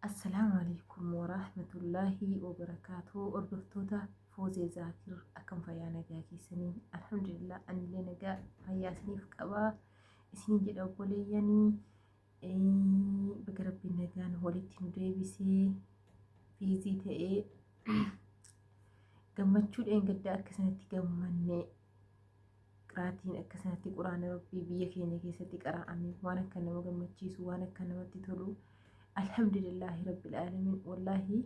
Assalamualaikum warahmatullahi wabarakatuh. Hordoftoota Foozee Zaakir akkam fayyaa nagaa keessanii? Alhamdulillah anillee nagaa fayyaa isiniif qabaa. Isiniin jedha obboleeyyanii baga rabbiin nagaan walitti nu deebisee fiizii ta'ee gammachuudhaan gaddaa akkasanatti gammannee qiraatiin akkasanatti quraana rabbii biyya keenya keessatti qara'ame waan akka nama gammachiisu waan akka namatti tolu. Alhamdulillahi rabbil alamin wallahi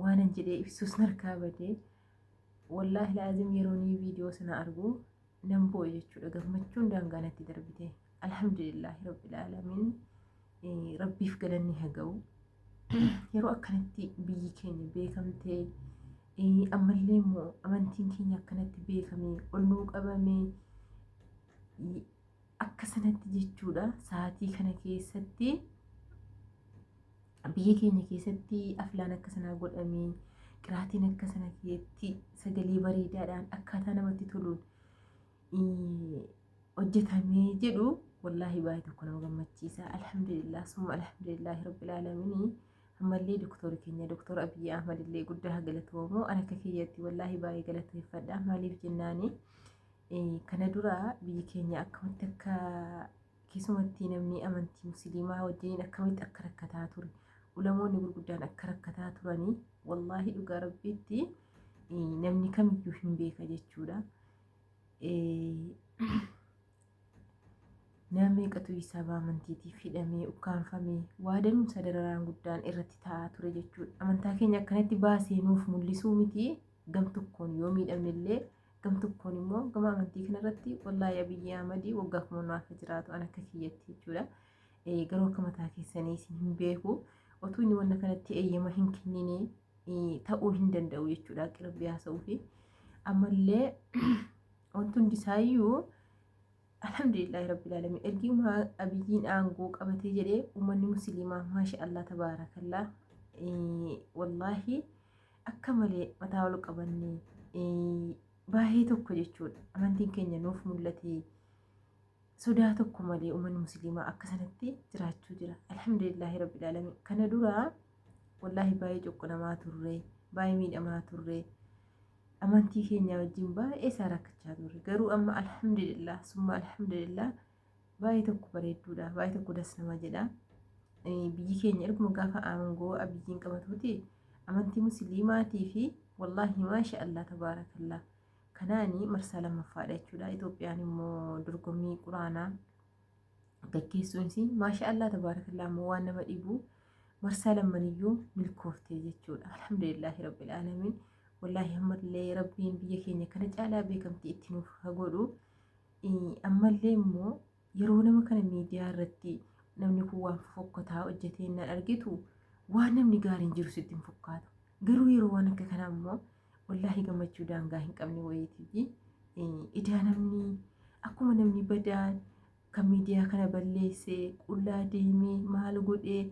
waan jedhee ibsuus narkaa badee wallahi laazim yeroonii viidiyoo sana argu nan boo'e jechuudha. Gammachuun daangaanatti darbite. Alhamdulillahi rabbil alamin rabbiif galanni haa ga'u. Yeroo akkanatti biyyi keenya beekamtee ammallee immoo amantiin keenya akkanatti beekamee onnuu qabamee akkasanatti jechuudha. Sa'aatii kana keessatti biyya keenya keessatti aflaan akkasanaa godhamee qiraatiin akkasana keessatti sagalee bareedaadhaan akkaataa namatti toluun hojjetamee jedhu wallahi baay'ee tokko nama gammachiisa. Alhamdulillah summa alhamdulillahi rabbil alamin. Ammallee doktori keenya doktor Abiy Ahmad illee guddaa galatoomu ana akka kiyyatti wallahi baay'ee galateeffadha. Maaliif jennaani kana dura biyyi keenya akkamitti akka keessumatti namni amantii musliimaa wajjin akkamitti akka rakkataa ture. Ulamoonni gurguddaan akka rakkataa turanii wallahi dhugaa rabbiitti namni kamiyyuu hin beeka jechuudha. Namni qatu isaa amantiitiif hidhamee ukkaanfamee waadanuun sadararaan guddaan irratti ta'aa ture jechuudha. Amantaa keenya akkanatti baasee nuuf mul'isuu miti gam tokkoon yoo miidhamnellee gam tokkoon immoo gama amantii kanarratti wallahi Abiy Ahmad waggaa kuma naaf jiraatu an akka kiyyatti jechuudha. Garuu akka mataa keessanii isin hin beeku. Otuu inni wanna kanatti eeyyama hin kennine ta'uu hin danda'u jechuudha. Qirabbii haasa'uu fi ammallee wanti hundisaayyuu alhamdulillahi rabbil alamin ergiuma Abiyyiin aangoo qabatee jedhee uummanni musliimaa maasha Allah tabaarakallah wallahi akka malee mataa ol qabannee baay'ee tokko jechuudha. Amantiin keenya nuuf mul'ate. Sodaa tokko malee uummanni musliimaa akkasanatti jiraachuu jira. Alhamdulillahi rabbil alamin. Kana dura wallahi baay'ee coqqonamaa turre, baay'ee miidhamaa turre. Amantii keenya wajjin baay'ee isaa rakkachaa turre. Garuu amma alhamdulillah summa alhamdulillah baay'ee tokko bareedduudha. Baay'ee tokko das nama jedha. Biyyi keenya erguma gaafa aangoo Abiyyiin qabatuuti amantii musliimaatii fi wallahi maasha Allah tabaarakallah. Kanaani marsaa lammaffaadha jechuudha. Itoophiyaan immoo dorgommii quraanaa gaggeessuunsi maasha Allah tabaarakallah immoo waan nama dhibu marsaa lammaniyyuu milkooftee jechuudha. Alhamdulillahi rabbil alamin. Wallahi ammallee rabbiin biyya keenya kana caalaa beekamtii itti nuuf haa godhu. Ammallee immoo yeroo nama kana miidiyaa irratti namni kun waan fokkotaa hojjetee nan argitu waan namni gaariin jiru sitti hin fakkaatu. Garuu yeroo waan akka kanaa immoo wallahi gammachuu daangaa hin qabne wayiitii idaa namni akkuma namni badaan kan miidiyaa kana balleessee qullaa deemee maal godhee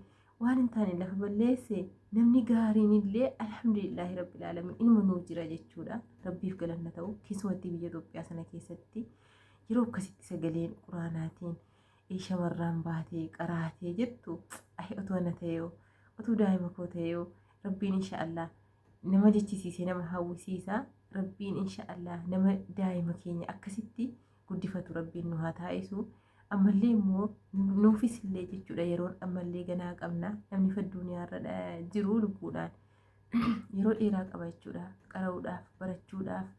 waan hin taane lafa balleesse namni gaariin illee alhamdulillahi rabbil alamin inuma nuu jira jechuudha. Rabbiif galanna ta'u keessumatti biyya Itoophiyaa sana keessatti yeroo akkasitti sagaleen quraanaatiin shamarraan baatee qaraatee jettu otoo na ta'eeyo otoo daa'ima koo ta'eeyo rabbiin inshaallah nama jechisiisee nama hawwisiisa. Rabbiin inshaallah nama daa'ima keenya akkasitti guddifatu rabbiin nu haa taasisu. Ammallee immoo nuufis illee jechuudha yeroon ammallee ganaa qabna. Namni addunyaarra jiru lubbuudhaan yeroo dheeraa qaba jechuudha. Qara'uudhaaf barachuudhaaf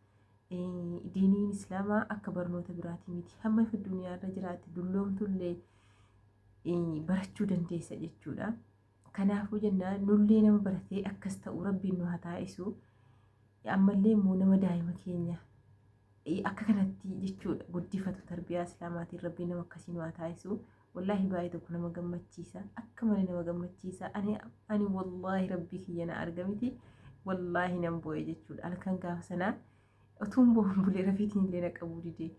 diiniin islaamaa akka barnoota biraatii miti. Hamma addunyaarra jiraate dulloomtullee barachuu dandeessa jechuudha. Kanaafuu jennaan nullee nama baratee akkas ta'u rabbiin nu haa taasisu. Ammallee immoo nama daa'ima keenya akka kanatti jechuudha guddifatu tarbiyaa islaamaatiin rabbiin nama akkasii nu haa taasisu. Wallahi baay'ee tokko nama gammachiisa. Akka malee nama gammachiisa. Ani wallahi rabbii kiyya na argamiti. Wallahi nan boo'e jechuudha. Halkan gaafa sanaa otuun boo'uun bulee rafiitiin illee na qabuu didee.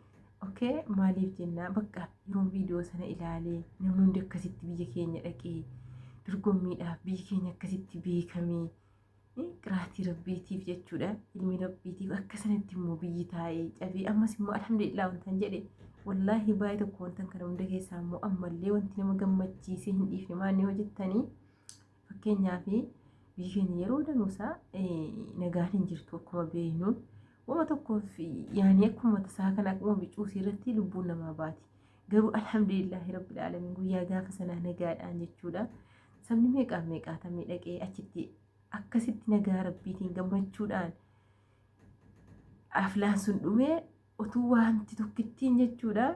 Okay maaliif jennaa bakka yeroon viidiyoo sana ilaalee namni hundi akkasitti biyya keenya dhaqee dorgommiidhaaf biyyi keenya akkasitti beekamee qiraatii rabbiitiif jechuudha. Ilmi rabbiitiif akkasanatti immoo biyyi taa'ee cabee ammas immoo alhamdulillah wantan jedhe wallahi baay'ee tokko wantan kana hunda keessaa immoo ammallee wanti nama gammachiisee hin dhiifne maanni hojjettanii fakkeenyaaf biyyi keenya yeroo danuusaa nagaan hin jirtu akkuma beeknu wama tokkoof yaani akkuma tasaa kana akkuma bicuusii irratti lubbuun namaa baati. Garuu alhamdulillahi rabbil aalamiin guyyaa gaafa sanaa nagaadhaan jechuudha. Sabni meeqaan meeqaatamee dhaqee achitti akkasitti nagaa rabbiitiin gammachuudhaan aflaan sun dhumee utuu wanti tokkittiin jechuudha.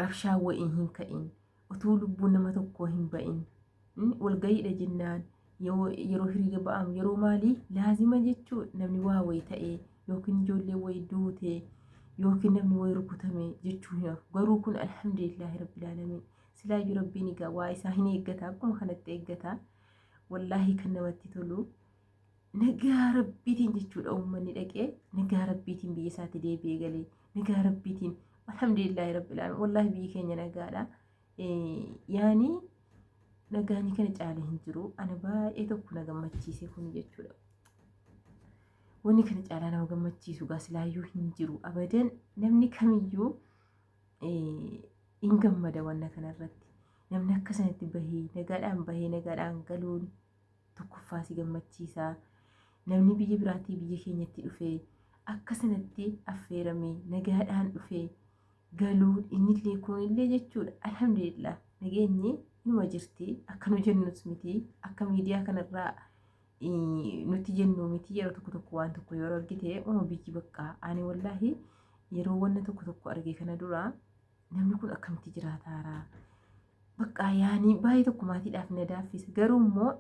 Rabshaa wa'iin hin ka'in utuu lubbuun nama tokkoo hin ba'in walgayiidha jennaan yeroo hiriira ba'amu yeroo maalii laazima jechuu namni waa wayii ta'ee yookiin ijoollee wayii duute yookiin namni wayii rukutame jechuu hin hafu. Garuu kun alhamdulillahi rabbil aalamiin silaayyuu rabbiin egaa waa isaa hin eeggata akkuma kanatti eeggata. Wallaahi kan namatti tolu nagaa rabbiitiin jechuudha. Uummanni dhaqee nagaa rabbiitiin biyya isaatti deebi'ee galee nagaa rabbiitiin alhamdulillahi rabbil aalamiin wallaahi biyyi keenya nagaadha. Yaani nagaani kana caala hin jiru. Ana baay'ee tokko na gammachiise kun jechuudha. Wanni kana caalaa nama gammachiisu silaayyuu hin jiru abadan. Namni kamiyyuu hin gammada wanna kanarratti. Namni akka sanatti bahee nagaadhaan galuun tokkoffaa si gammachiisa. Namni biyya biraatii biyya keenyatti dhufee akka sanatti affeeramee nagaadhaan dhufee galuun innillee kunillee jechuudha. Alhamdulillah nageenyi numa jirti akka nu jennus miti akka miidiyaa kanarraa nuti jennu miti. Yeroo tokko waan tokko yeroo argite biyyi bakka ani wallaahi yeroo wanna tokko arge kana dura namni kun akkamitti jiraataara bakka yaani baay'ee tokko maatiidhaaf na daaffisa. Garuu immoo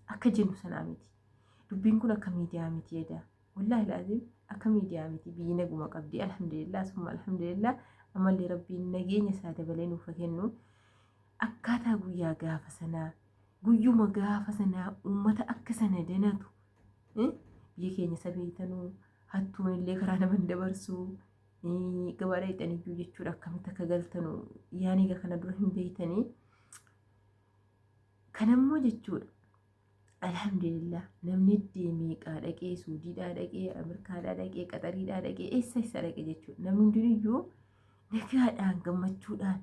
akka jennu sanaa miti. Dubbiin kun akka miidiyaa miti jedha. Wallaahi laazim akka miidiyaa miti. Biyyi naguma qabdi alhamdulillah summa alhamdulillah. Amallee rabbiin nageenya isaa dabalee nuuf kennu. Akkaataa guyyaa gaafa sanaa guyyuma gaafa sanaa uummata akka sana danatu biyya keenya sabeetanuu hattuun illee karaa naman dabarsu gabaadha hixaniyyuu jechuudha. Akkamitti akka galtanu yaani kana dura hin beeytanii. Kanammoo jechuudha alhamdulillah namni deemee dhaqee Suudiidhaa dhaqee Ameerikaadhaa dhaqee Qaxariidhaa dhaqee eessa dhaqee jechuudha. Namni hundiniyyuu nagaadhaan gammachuudhaan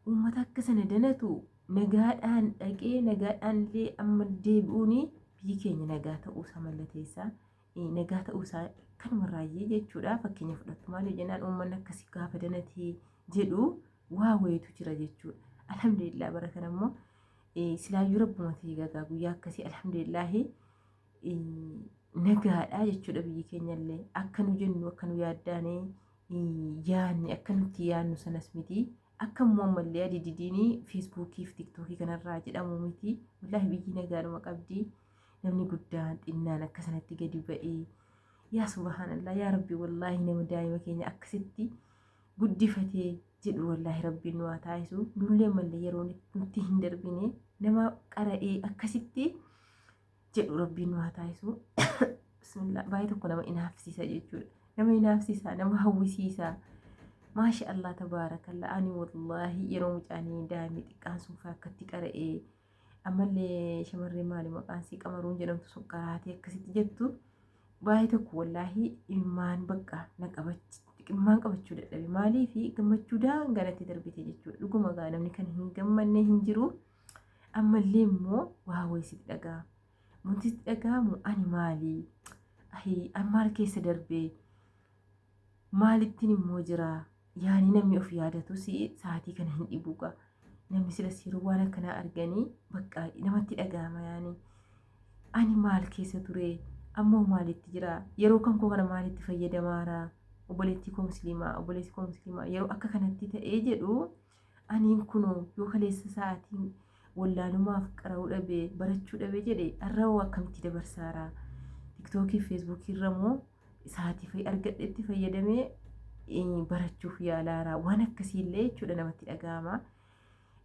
uummata akka sana danatu nagaadhaan dhaqee nagaadhaan illee amma deebi'uuni biyyi keenya nagaa ta'uusaa mallateessaa nagaa ta'uusaa kanumarraayyee jechuudha. Fakkeenya fudhattu maali jennaan uummanni akkasii gaafa danatee jedhu waa wayitu jira jechuudha. Alhamdulillah bara kanammoo silaayyuu rabbuma ta'ee gagaa guyyaa akkasii alhamdulillahi nagaadha jechuudha. Biyyi keenyallee akka nu jennu akka nu yaaddaanee yaanni akka nuti yaannu sanas miti. Akka immoo ammallee dididiinii feesbuukii fi tiktookii kanarraa jedhamu miti. Wallaahi biyyi nagaadhuma qabdi. Namni guddaan xinnaan akka sanatti gadi ba'ee yaa subhaanallah yaa rabbi wallaahi nama daa'ima keenya akkasitti guddifatee jedhu wallaahi rabbiin nu haa taasisu. Nullee mallee yeroo nuti hin darbine nama qara'ee akkasitti jedhu rabbiin nu haa taasisu. Bismillah baay'ee tokko nama inaafsiisa jechuudha. Nama inaafsiisa nama hawwisiisa. Maasha Allah tabaarakallah. Ani wallaahi yeroo mucaanii daa'imni xiqqaan sun akkatti qara'ee ammallee shamarree maali maqaan isii qamaruun jedhamtu sun qaraatee akkasitti jettu baay'ee tokko wallaahi ilmaan bakka na ilmaan qabachuu dadhabe. Maalii fi gammachuu daangaatti darbite jechuudha. Dhuguma gaa namni kan hin gammanne hin jiru. Ammallee immoo waa wayisitti dhaga'ama. Wantitti dhaga'amu ani maalii maal keessa darbee maalittiin immoo jira. Yaani namni of yaadatus sa'aatii kana hin dhibuuqa. Namni silas yeroo waan akkanaa arganii bakka namatti dhaga'ama. Yaani ani maal keessa ture ammoo maalitti jira yeroo kan koo kana maalitti fayyadamaara. Obboleettii koo musliimaa yeroo akka kanatti ta'ee jedhu aniin kunoo yoo kaleessa sa'aatiin wallaalumaaf qara'uu dhabee barachuu dhabee jedhe har'aa akkamitti dabarsaara. Tiktookii fi feesbuukii irra immoo sa'aatii argadhetti fayyadamee barachuuf yaalaara. Waan akkasiillee jechuudha namatti dhaga'ama.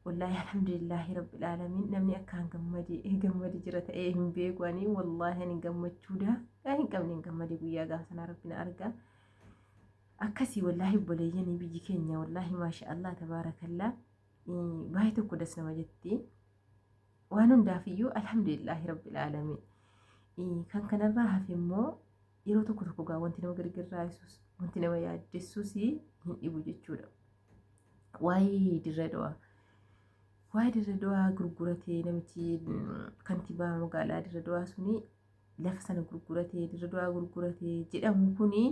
Wallaahi alhamdulillahi rabbil aalamiin namni akkaan gammade jira ta'ee hin beeku. Ani wallaahi ani gammachuudha hin qabne hin gammade guyyaa gaafa sanaa rabbi na arga. Akkasii wallaahi obboleeyyanii biyyi keenya wallaahi maasha Allah tabaarakallah baay'ee tokko das nama jetti. Waan hundaafiyyuu alhamdulillahi rabbil aalamiin. Kan kanarraa hafe immoo yeroo tokko gaa wanti nama gargaraasus wanti nama yaaddessus hin dhibu jechuudha. Waa'ee dirree dhawaa waa'ee Dirree Dhawaa gurguratee namichi kantiibaa magaalaa Dirree Dhawaa suni lafa sana gurguratee Dirree Dhawaa gurguratee jedhamu kuni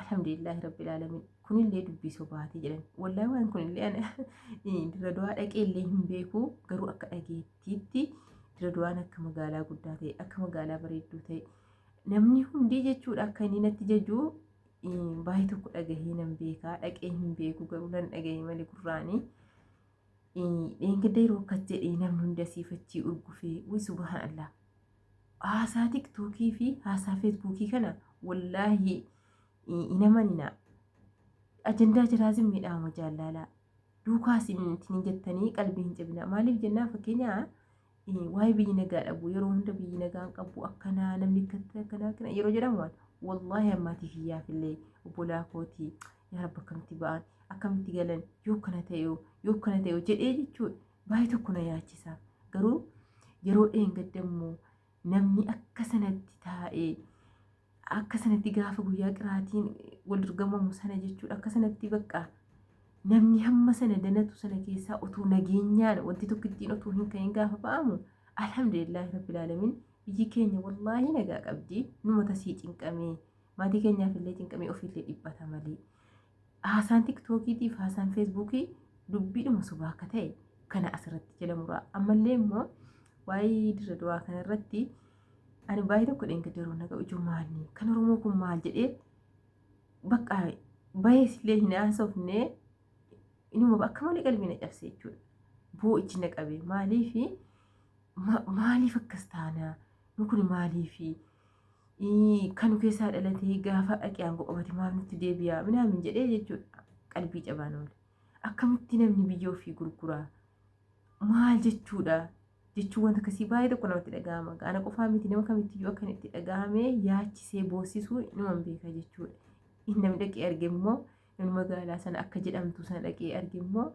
alhamdulillahi rabbil alamin kunillee dubbii sobaati jedhan wallahi waan kunillee ana Dirree Dhawaa dhaqeellee hin beeku garuu akka dhageettiitti Dirree Dhawaan akka magaalaa guddaa ta'e akka magaalaa bareedduu ta'e namni hundi jechuudha akka inni natti jaju baay'ee tokko dhagahee nan beekaa dhaqee hin beeku garuu nan dhagahee malee gurraanii dheengadda yeroo akkas jedhee namni hundi asiifachii urgufee wii subhanallah haasaa tiktookii fi haasaa feesbuukii kana wallaahi inamanina ajandaa jiraazin midhaama jaallalaa duukaas hin jettanii qalbii hin cabina maaliif jennaa fakkeenyaa waa'ee biyyi nagaa dhabu yeroo hunda biyyi nagaan qabu akkanaa namni akkana yeroo jedhamu wallaahi ammaatii kiyyaafillee obbolaa kootii yaa rabbi akkamitti ba'an akkamitti galan yoo kana ta'e jedhee jechuudha baay'ee tokko na yaachisa garuu yeroo dheengaddammoo namni akka sanatti taa'ee akka sanatti gaafa guyyaa qiraatiin wal dorgomamu sana jechuudha akka sanatti bakka namni hamma sana danatu sana keessaa utuu nageenyaan wanti tokko ittiin utuu hin ka'in gaafa ba'amu alhamdulillahi rabbil alamin biyyi keenya wallaahi nagaa qabdi numa tasii cinqamee maatii keenyaaf illee cinqamee ofiillee dhibbata malee haasaan tiktookiitiif haasaan feesbuukii dubbiidhuma sobaa akka ta'e kana asirratti jala muraa ammallee immoo waa'ee Dirree Dhawaa kanarratti ani baay'ee tokko dheengaddaroo naga ijoo maalni kan Oromoo kun maal jedhee bakka baay'eesillee hin haasofne inuma akka malee qalbii na cabse jechuudha boo'ichi na qabe maaliif akkas taana nu kun maaliifi kanu keessaa dhalatee gaafa dhaqee aangoo qabate maal nutti deebi'a minaamin jedhee jechuudha qalbii cabaan oole akkamitti namni biyya ofii gurguraa maal jechuudha jechuun wanta akkasii baay'ee tokko namatti dhaga'ama gaana qofaa miti nama kamittiyyuu akka itti dhaga'amee yaachisee boosisuu nama beeka jechuudha inni namni dhaqee arge immoo namni magaalaa sana akka jedhamtu sana dhaqee arge immoo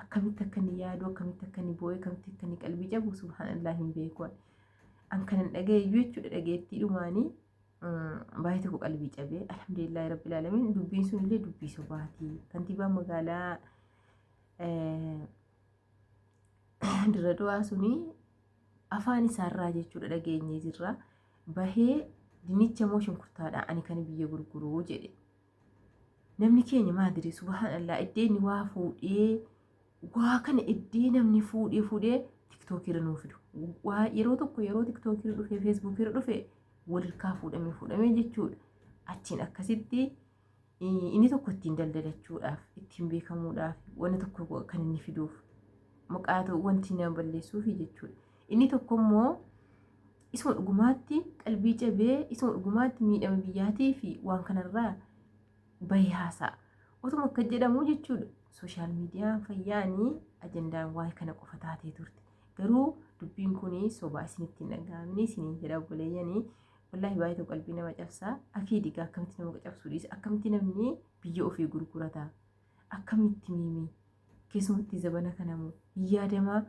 akkamitti akka inni yaadu akkamitti akka inni boo'e akkamitti akka inni qalbii cabu subhanallah hin beeku an kanan dhagayeyyuu jechuudha dhageettii dhumaanii baay'ee tokko qalbii cabee alhamdulillahi rabbil alamin dubbiin sun illee dubbii sobaati kantiibaan magaalaa Dirree Dhawaa suni afaan isaarraa jechuudha dhageenyee jirra bahee dinicha moo shunkurtaadha ani kan biyya gurguruu jedhe namni keenya maadiri subhanallah iddeen waa fuudhee waa kana iddee namni fuudhee tiktookirra nuu fidu waa yeroo tokko yeroo tiktookirra dhufe feesbuukirra dhufe walirkaa fuudhamee jechuudha achiin akkasitti inni tokko ittiin daldalachuudhaaf ittiin beekamuudhaaf wanti tokko kan inni fiduuf maqaa wanti nama balleessuufi jechuudha inni tokko immoo isuma dhugumaatti qalbii cabee isuma dhugumaatti miidhama biyyaatii fi waan kanarraa bahee haasa'a otuma akka jedhamu jechuudha sooshaal miidiyaa fayyaanii ajandaan waa'ee kana qofa taatee turte garuu dubbiin kun sobaa isinitti hin dhaga'amne isiniin jedha obboleeyyanii wallahi baay'ee tokko qalbii nama cabsaa akiidigaa akkamitti nama cabsuu dhiisa akkamitti namni biyya ofii gurgurata akkamitti miimi keessumatti zabana kanamu yaadamaa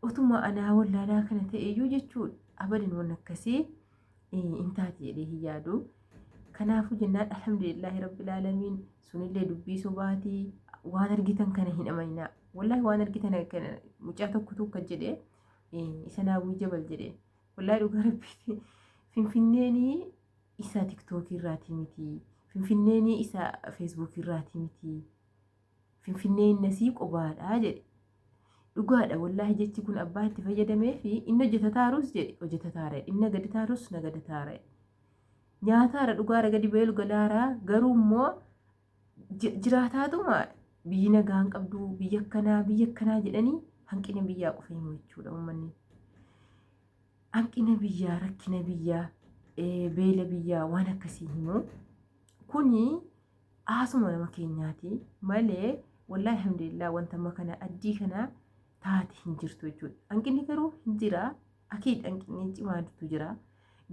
otuma anaa wallaalaa kana ta'eyyuu jechuudha abadan waan akkasii hin taate jedhee hin yaadu kanaafuu jennaan alhamdulillahi rabbil alamin sunillee dubbii sobaatii waan argitan kana hin amanina wallahi waan argitan kana mucaa tokkotu akka jedhee isa naawwii jabal jedhee wallahi dhugaa rabbiiti finfinneenii isa tiktookii irraatii miti finfinneenii isa feesbuukii irraatii miti finfinneen nasii qobaadhaa jedhe dhugaadha wallahi jechi kun abbaa itti fayyadamee fi inni hojjeta taarus jedhe hojjeta taara inni gadi taarus nagada taara nyaataara dhugaara gadi beelu galaara garuu immoo jiraataatuma biyyi nagaan qabdu biyya akkanaa jedhanii hanqina biyyaa qofa himu jechuudha uummanni hanqina biyyaa rakkina biyyaa beela biyyaa waan akkasii himu kuni haasuma nama keenyaati malee wallahi alhamdulillah wanta amma kana addii kana taate hin jirtu jechuudha hanqinni garuu hin jira akiid hanqinni cimaatu jira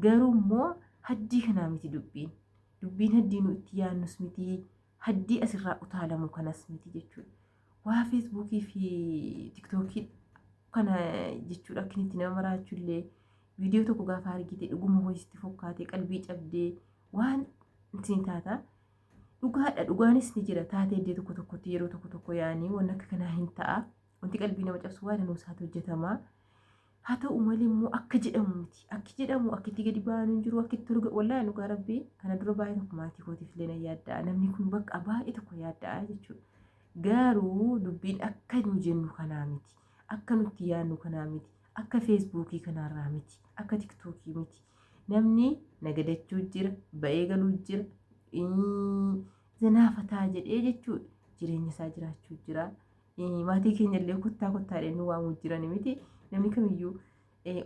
garuu immoo haddii kanaa miti dubbiin haddii nu itti yaannus miti haddii asirraa utaalamu kanas miti jechuudha waa feesbuukii fi tiktookii kana jechuudha akkinitti nama maraachuullee viidiyoo tokko gaafa argite dhuguma ho'isti fokkaatee qalbii cabdee waan isin taata dhugaadha dhugaanis ni jira taatee iddoo tokko tokkotti yeroo tokko yaanii waan akka kanaa hin ta'a wanti qalbii nama cabsu waa danuu isaatu hojjetama. Haa ta'u malee immoo akka jedhamu miti. Akki jedhamu akkitti gadi ba'an hin jiru akkitti tolu wallaahi dhugaa rabbii kana dura baay'ee tokko maatii kootiif illee na yaadda'a. Namni kun bakka baay'ee tokko yaadda'a jechuudha. Garuu dubbiin akka nu jennu kanaa miti. Akka nutti yaadnu kanaa miti. Akka feesbuukii kanaarraa miti. Akka tiktookii miti. Namni nagadachuu jira, ba'ee galuu jira, zanaafataa jedhee jechuudha. Jireenya isaa jiraachuu jira. Maatii keenya illee kottaa kottaadhaan nu waamuu jiran miti. Namni kamiyyuu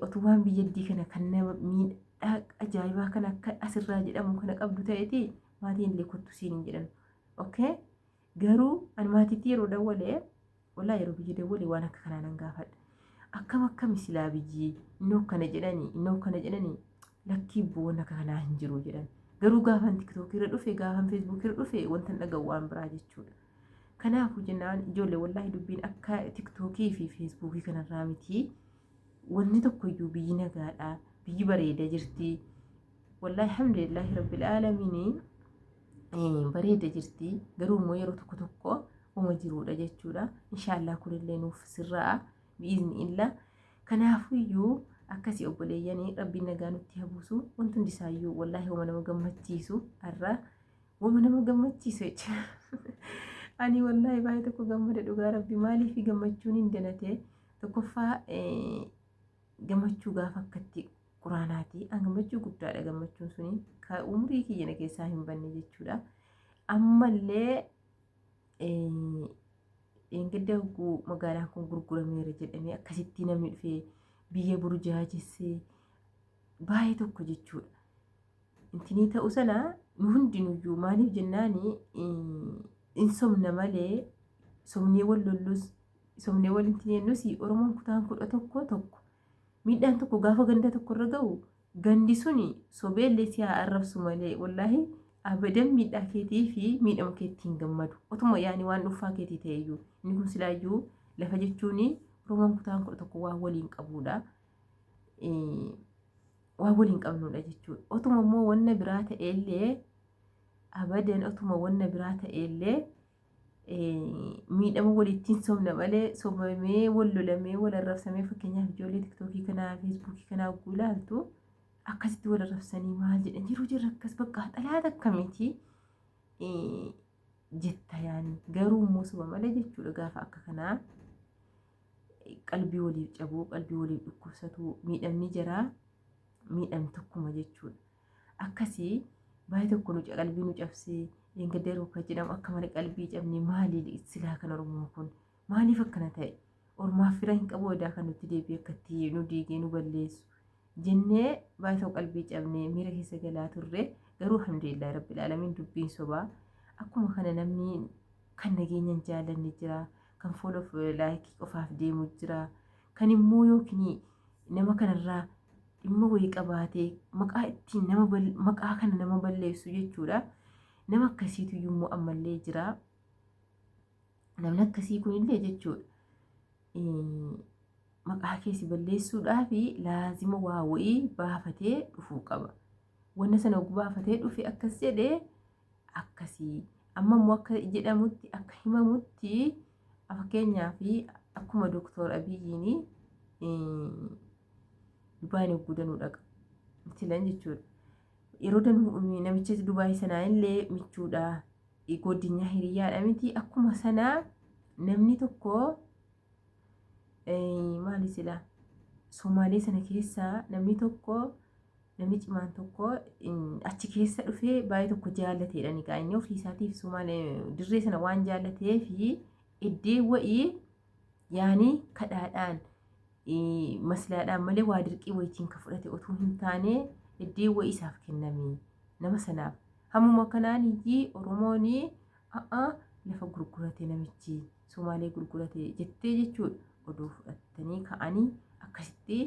utubaan biyyattii kana kan nama miidhaa ajaa'ibaa kan akka asirraa jedhamu kana qabdu ta'eeti maatiin illee kottu siin hin jedhan. Okay? Garuu ani maatiitti yeroo dawwalee wallaahi yeroo biyya dawwalee waan akka kanaa nan gaafadha. Akkam silaa biyyi innoo kana jedhanii lakkii bu'uun akka kanaa hin jiru jedhan. Garuu gaafan tiktookii irra dhufe gaafan feesbuukii irra dhufe wanta dhaga'u waan biraa jechuudha. Kanaafuu jennaan ijoollee wallaahi dubbiin akka tiktookii fi feesbuukii kanarraa miti. Wanni tokkoyyuu biyyi nagaadha. Biyyi bareeda jirti. Wallaahi alhamdulillahi rabbil aalamiin bareeda jirti. Garuu immoo yeroo tokko uma jiruudha jechuudha. Inshaallah kunillee nuuf sirraa bi'izni illa. Kanaafuyyuu akkasii obboleeyyanii rabbiin nagaa nutti habuusu wanti hundisaayyuu wallaahi wama nama gammachiisu har'a wama nama gammachiisu jechuudha. Ani wallaahi baay'ee tokko gammada dhugaa rabbi maaliif gammachuun hin danate tokkoffaa gammachuu gaafa akkatti quraanaati gammachuu guddaadha gammachuun suni ka umrii kiyyana keessaa hin banne jechuudha. Ammallee gadda hoguu magaalaan kun gurgurameera jedhamee akkasitti namni dhufee biyya burjaajessee baay'ee tokko jechuudha. Intinii ta'u sana nu hundinuyyuu maaliif jennaani in somna malee somnee wal lollus somnee wal intineenyus Oromoon kutaan 11 miidhaan tokko gaafa ganda tokko irra ga'u gandi suni sobeellee si haa arrabsu malee wallaahi abadan miidhaa keetii fi miidhama keetiin gammadu. Otuma yaani waan dhuunfaa keetii ta'eyyuu inni kun silaayyuu lafa jechuuni Oromoon kutaan 11 waan waliin qabuudha. Waan waliin qabnuudha jechuudha. Otuma immoo wanna biraa ta'ellee abadan otuma wanna biraa ta'ellee miidhama walittiin somna malee sobamee wal lolamee wal arrabsamee fakkeenyaaf ijoollee tiktookii kanaa feesbuukii kanaa oguu ilaaltu akkasitti wal arrabsanii maal jedhan jiru jirra akkas bakka xalaata akkamiiti jetta yaani garuu immoo soba malee jechuudha gaafa akka kanaa qalbii waliif cabuu qalbii waliif dhukkubsatu miidhamni jiraa miidhamni tokkuma jechuudha. Akkasii baay'ee tokko nu qalbii nu cabsee gaddaruu kan jedhamu akka malee qalbii cabni maali silaa kan Oromoo kun maaliif akkana ta'e ormaaf fira hin qabu odaa kan nutti deebi'e akkatti nu diigee nu balleessu jennee baay'ee tokko qalbii cabnee miira keessa galaa turre garuu alhamdulillah rabbil aalamiin dubbiin sobaa akkuma kana namni kan nageenyan jaallanni jira kan foloof laayikii qofaaf deemu jira kan immoo yookiin nama kanarraa dhimma wayii qabaatee maqaa ittiin maqaa kana nama balleessu jechuudha. Nama akkasiitu immoo ammallee jira. Namni akkasii kunillee jechuudha. Maqaa keessi balleessuudhaaf laazima waa wayii baafatee dhufuu qaba. Wanna sana oguu baafatee dhufe akkas jedhee akkasii. Amma immoo akka jedhamutti akka himamutti fakkeenyaaf akkuma Dooktor Abiyyiin Dubaay gudanuu dhaqa. Mitilan jechuudha. Yeroo danuu namicha Dubaay sanaa illee michuudha. Godinyaa hiriyaadha miti akkuma sanaa namni tokko maali sila Somaalee sana keessaa namni tokko namni cimaan tokko achi keessa dhufee baay'ee tokko jaallateedha ni qaanyoo ofii isaatiif Somaalee dirree sana waan jaallatee fi iddee wa'ii yaani kadhaadhaan maslaadhaan malee waa dirqii wayitiin ka fudhate otoo hin taane iddee wa'ii isaaf kenname nama sanaaf hammuma kanaan iyyii Oromoon lafa gurgurate namichi Somaalee gurgurate jettee jechuudha oduu fudhatanii ka'anii akkasitti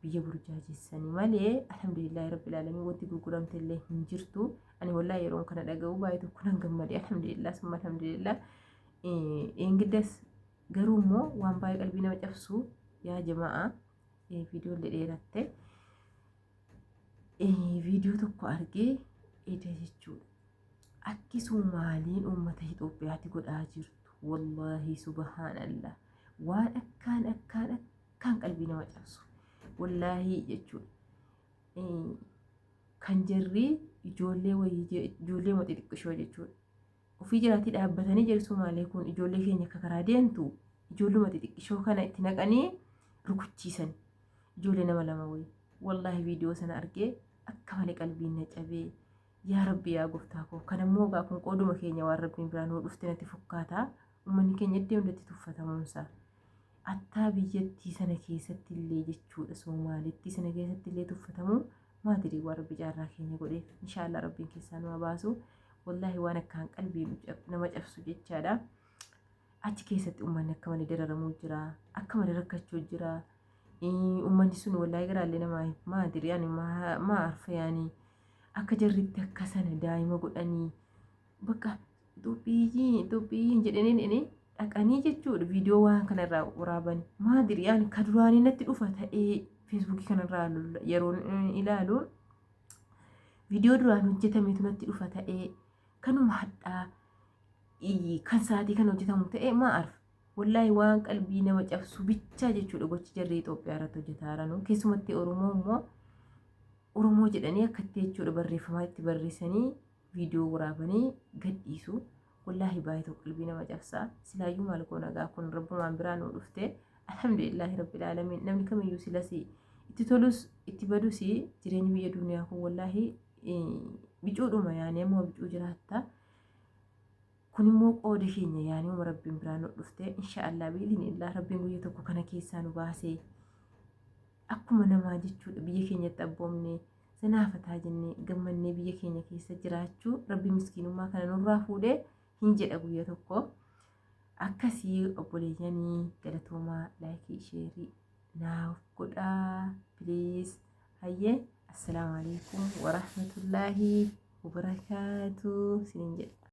biyya burjaajessanii malee alhamdulillahi rabbil aalamiin wanti gurguramte illee hin jirtu. Ani wallaahi yeroon kana dhaga'u baay'ee tokko nan gammade alhamdulillah summa alhamdulillah. Ingiddas garuu immoo waan baay'ee qalbii nama cabsu yaa jamaa viidiyoo illee dheeratte viidiyoo tokko argee eda jechuudha. Akki Somaaliin uummata Itoophiyaatti godhaa jirtu wallaahi subhaanallah waan akkaan qalbii nama cabsu wallaahi jechuudha. Kan jirri ijoollee xixiqqishoo jechuudha. Ofii jiraatii dhaabbatanii jirsu malee kun ijoollee keenya akka karaa deemtu ijoolluma xixiqqishoo kana itti naqanii rukuchiisan. Ijoollee nama lama wayii. Wallaahi viidiyoo sana argee akka malee qalbiin na cabee yaa rabbi yaa gooftaa koo kan ammoo gaa kun qooduma keenya waan rabbiin biraan nuu dhufte natti fakkaata. Uummanni keenya iddoo hundatti tuffatamuunsa. Attaa biyyattii sana keessatti illee jechuudha Somaalitti sana keessatti illee tuffatamuu maatirii waan rabbi jaarraa keenya godheef inshaallah rabbiin keessaa nama baasu. Wallaahi waan akkaan qalbii nama cabsu jechaadha. Achi keessatti uummanni akka malee dararamuu jira. Akka malee rakkachuu jira. Uummanni sun wallaahi garaallee nama maatirii ani maa arfa yaanii akka jarritti akka sana daa'ima godhanii bakka Itoophiyiin jedhanii dhaqanii jechuudha viidiyoo waan kanarraa waraaban maatirii ani ka duraanii natti dhufa ta'ee feesbuukii kanarraa yeroon ilaalu viidiyoo duraan hojjetametu natti dhufa ta'ee kanuma hadhaa kan sa'aatii kan hojjetamu ta'ee maa arfa wallaahi waan qalbii nama cabsu bichaa jechuudha gochi jarri Itoophiyaa irratti hojjetaa jiran keessumatti Oromoo immoo Oromoo jedhanii akkatti jechuudha barreeffamaa itti barreessanii viidiyoo waraabanii gadhiisu wallaahi baay'ee qalbii nama cabsaa silaayyuu maal goona gaa kun rabbumaan biraa nuu dhufte alhamdulillahi rabbil aalamiin namni kamiyyuu silas itti tolus itti badus jireenyi biyya duniyaa kun wallaahi bicuudhuma yaani ammoo bicuu jiraatta. Kun immoo qooda keenya yaani uma rabbiin biraan nu dhufte inshaallah biidhnillah rabbiin guyyaa tokko kana keessaa nu baasee akkuma namaa jechuudha biyya keenyatti abboomne sanaafataa jennee gammannee biyya keenya keessa jiraachuu rabbi miskiinummaa kana nurraa fuudhee hin jedha guyyaa tokko. Akkasii obboleeyyanii galatoomaa laayikii sheerii naaf godhaa please. Hayyee assalaamu alaikum warahmatullaahi wabarakaatuh sinin jedha.